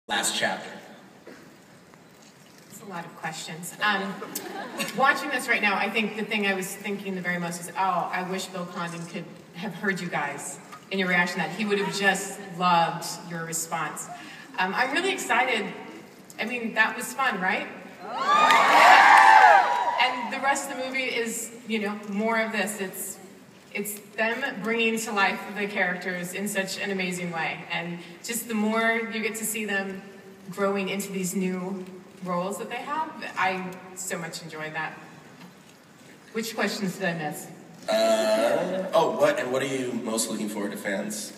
last chapter? That's a lot of questions. Watching this right now, I think the thing I was thinking the very most is, oh, I wish Bill Condon could have heard you guys in your reaction to that. He would have just loved your response. I'm really excited. I mean, that was fun, right? And the rest of the movie is, you know, more of this. It's them bringing to life the characters in such an amazing way. And just the more you get to see them growing into these new roles that they have, I so much enjoyed that. Which questions did I miss? What are you most looking forward to fans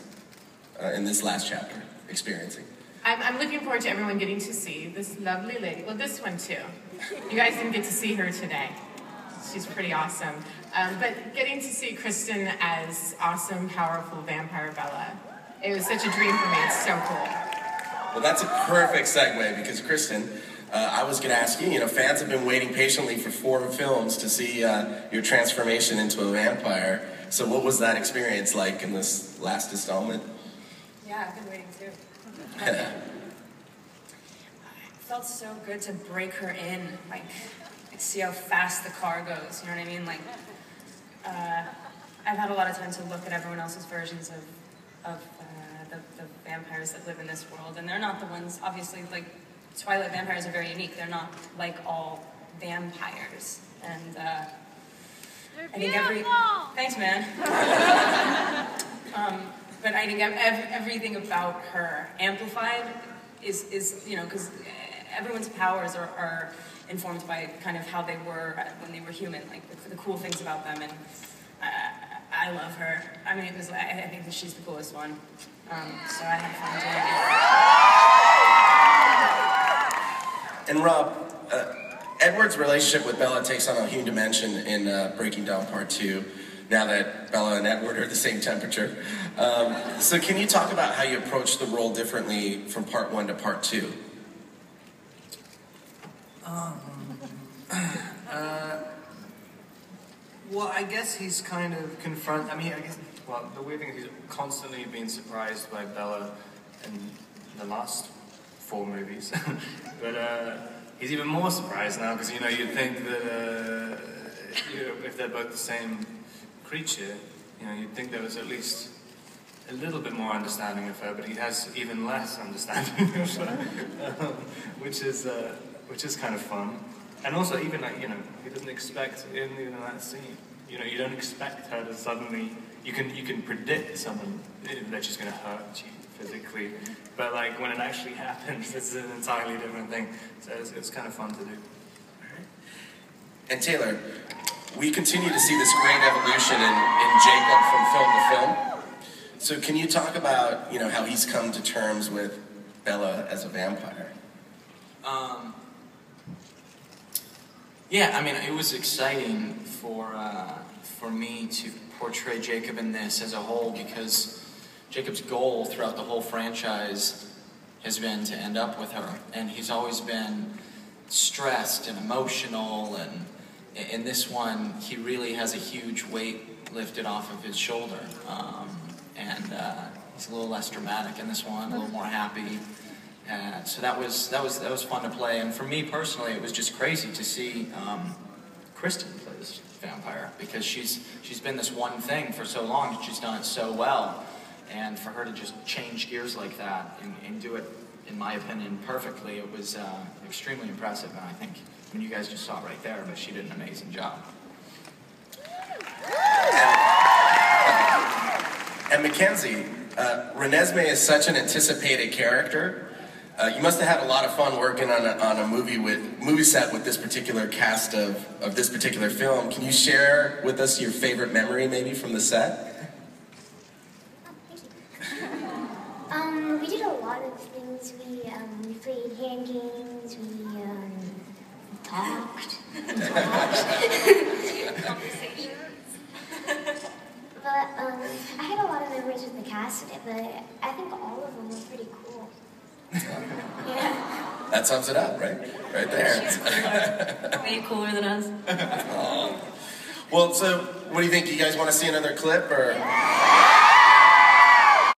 in this last chapter experiencing? I'm looking forward to everyone getting to see this lovely lady. Well, this one too. You guys didn't get to see her today. She's pretty awesome. But getting to see Kristen as awesome, powerful vampire Bella, it was such a dream for me. It's so cool. Well, that's a perfect segue because Kristen, I was going to ask you, fans have been waiting patiently for 4 films to see your transformation into a vampire. So what was that experience like in this last installment? Yeah, I've been waiting too. It felt so good to break her in, like see how fast the car goes, you know what I mean? Like, I've had a lot of time to look at everyone else's versions of the vampires that live in this world, and they're not the ones, obviously, like, Twilight vampires are very unique. They're not like all vampires, and I think thanks, man. But I think everything about her amplified is because everyone's powers are informed by kind of how they were when they were human, like the cool things about them, and I love her. I mean, I think that she's the coolest one. So I had fun doing it. And Rob, Edward's relationship with Bella takes on a huge dimension in Breaking Down Part 2, now that Bella and Edward are the same temperature. So can you talk about how you approach the role differently from Part 1 to Part 2? Well, I guess he's kind of the weird thing is he's constantly being surprised by Bella in the last 4 movies. But he's even more surprised now because, you'd think that if they're both the same creature, you'd think there was at least a little bit more understanding of her, but he has even less understanding of her, which is kind of fun. And also, even he doesn't expect in that scene. You don't expect her to suddenly. You can predict someone that she's going to hurt you physically, but like when it actually happens, it's an entirely different thing. So it's kind of fun to do. And Taylor, we continue to see this great evolution in Jacob from film to film. So can you talk about how he's come to terms with Bella as a vampire? Yeah, I mean, it was exciting for me to portray Jacob in this as a whole because Jacob's goal throughout the whole franchise has been to end up with her, and he's always been stressed and emotional, and in this one, he really has a huge weight lifted off of his shoulder, and he's a little less dramatic in this one, a little more happy. So that was fun to play, and for me personally, it was just crazy to see Kristen play this vampire because she's been this one thing for so long, and she's done it so well, and for her to just change gears like that and do it, in my opinion, perfectly, it was extremely impressive, and I think you guys just saw it right there, but she did an amazing job. And Mackenzie, Renesmee is such an anticipated character. You must have had a lot of fun working on a movie set with this particular cast of this particular film. Can you share with us your favorite memory, maybe, from the set? We did a lot of things. We played hand games. We talked. Conversations. But I had a lot of memories with the cast, but I think all of them were pretty cool. Yeah. That sums it up, right? Right there. She's cooler. Way cooler than us. Well, so what do you think? Do you guys want to see another clip, or?